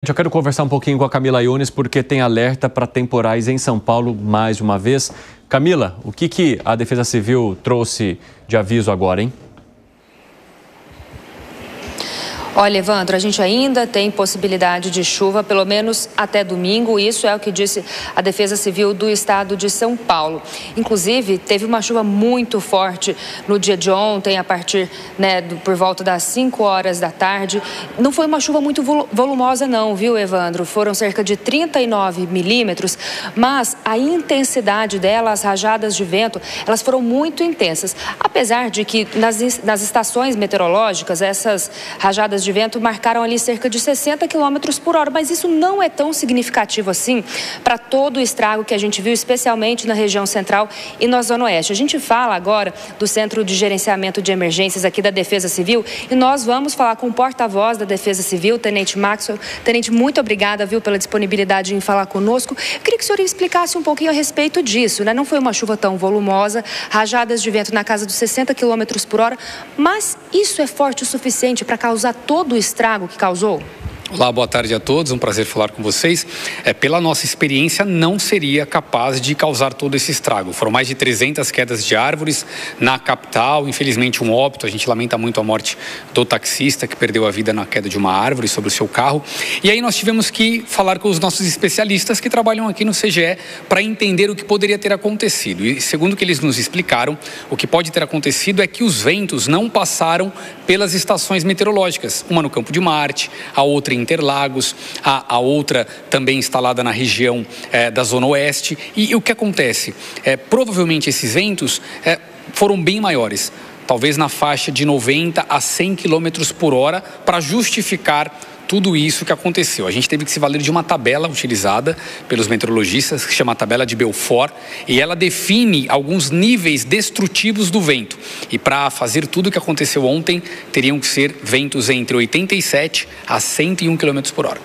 Eu quero conversar um pouquinho com a Camila Yunes, porque tem alerta para temporais em São Paulo mais uma vez. Camila, o que a Defesa Civil trouxe de aviso agora, hein? Olha, Evandro, a gente ainda tem possibilidade de chuva, pelo menos até domingo. Isso é o que disse a Defesa Civil do estado de São Paulo. Inclusive, teve uma chuva muito forte no dia de ontem, a partir, por volta das 5 horas da tarde. Não foi uma chuva muito volumosa não, viu, Evandro? Foram cerca de 39 milímetros, mas a intensidade dela, as rajadas de vento, elas foram muito intensas. Apesar de que nas estações meteorológicas, essas rajadas de vento marcaram ali cerca de 60 km por hora, mas isso não é tão significativo assim para todo o estrago que a gente viu, especialmente na região central e na Zona Oeste. A gente fala agora do Centro de Gerenciamento de Emergências aqui da Defesa Civil e nós vamos falar com o porta-voz da Defesa Civil, Tenente Maxwell. Tenente, muito obrigada, pela disponibilidade em falar conosco. Eu queria que o senhor explicasse um pouquinho a respeito disso, Não foi uma chuva tão volumosa, rajadas de vento na casa dos 60 km por hora, mas isso é forte o suficiente para causar todo o estrago que causou? Olá, boa tarde a todos, um prazer falar com vocês. Pela nossa experiência, não seria capaz de causar todo esse estrago. Foram mais de 300 quedas de árvores na capital, infelizmente um óbito. A gente lamenta muito a morte do taxista que perdeu a vida na queda de uma árvore sobre o seu carro. E aí nós tivemos que falar com os nossos especialistas que trabalham aqui no CGE para entender o que poderia ter acontecido. E segundo o que eles nos explicaram, o que pode ter acontecido é que os ventos não passaram pelas estações meteorológicas. Uma no Campo de Marte, a outra em Interlagos, a outra também instalada na região da Zona Oeste. E o que acontece? Provavelmente esses ventos foram bem maiores, talvez na faixa de 90 a 100 km por hora, para justificar tudo isso que aconteceu. A gente teve que se valer de uma tabela utilizada pelos meteorologistas, que se chama a tabela de Belfort, e ela define alguns níveis destrutivos do vento. E para fazer tudo o que aconteceu ontem, teriam que ser ventos entre 87 a 101 km por hora.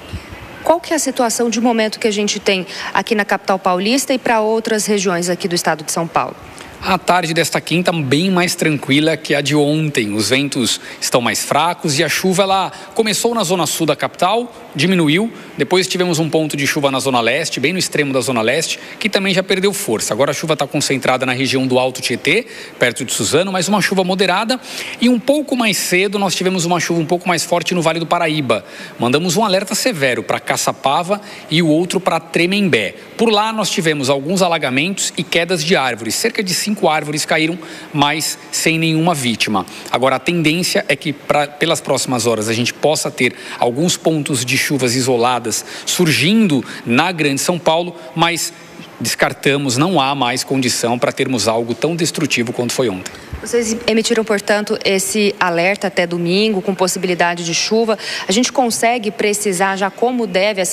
Qual que é a situação de momento que a gente tem aqui na capital paulista e para outras regiões aqui do estado de São Paulo? A tarde desta quinta bem mais tranquila que a de ontem. Os ventos estão mais fracos e a chuva ela começou na zona sul da capital, diminuiu. Depois tivemos um ponto de chuva na zona leste, bem no extremo da zona leste, que também já perdeu força. Agora a chuva está concentrada na região do Alto Tietê, perto de Suzano, mas uma chuva moderada. E um pouco mais cedo nós tivemos uma chuva um pouco mais forte no Vale do Paraíba. Mandamos um alerta severo para Caçapava e o outro para Tremembé. Por lá nós tivemos alguns alagamentos e quedas de árvores. Cerca de 5 árvores caíram, mas sem nenhuma vítima. Agora, a tendência é que pelas próximas horas a gente possa ter alguns pontos de chuvas isoladas surgindo na Grande São Paulo, mas descartamos, não há mais condição para termos algo tão destrutivo quanto foi ontem. Vocês emitiram, portanto, esse alerta até domingo, com possibilidade de chuva. A gente consegue precisar já como deve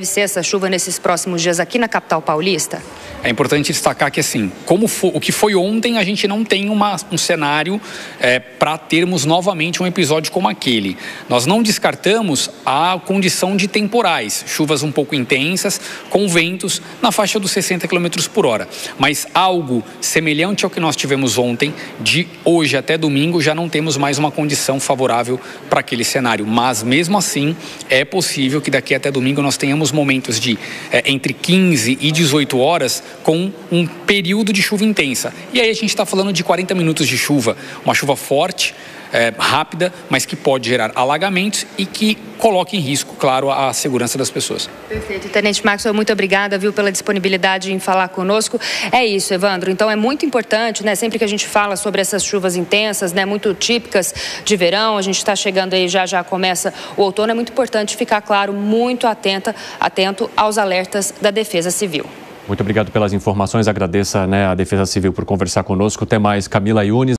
ser essa chuva nesses próximos dias aqui na capital paulista? É importante destacar que, assim, o que foi ontem, a gente não tem um cenário para termos novamente um episódio como aquele. Nós não descartamos a condição de temporais, chuvas um pouco intensas, com ventos na faixa dos 60 km por hora. Mas algo semelhante ao que nós tivemos ontem, de hoje até domingo, já não temos mais uma condição favorável para aquele cenário. Mas, mesmo assim, é possível que daqui até domingo nós tenhamos momentos de entre 15 e 18 horas com um período de chuva intensa. E aí a gente está falando de 40 minutos de chuva, uma chuva forte, rápida, mas que pode gerar alagamentos e que coloca em risco, claro, a segurança das pessoas. Perfeito. Tenente Maxwell, muito obrigada, pela disponibilidade em falar conosco. É isso, Evandro. Então é muito importante, sempre que a gente fala sobre essas chuvas intensas, muito típicas de verão, a gente está chegando aí, já começa o outono, é muito importante ficar, claro, muito atento aos alertas da Defesa Civil. Muito obrigado pelas informações, agradeço a Defesa Civil por conversar conosco. Até mais, Camila Yunes.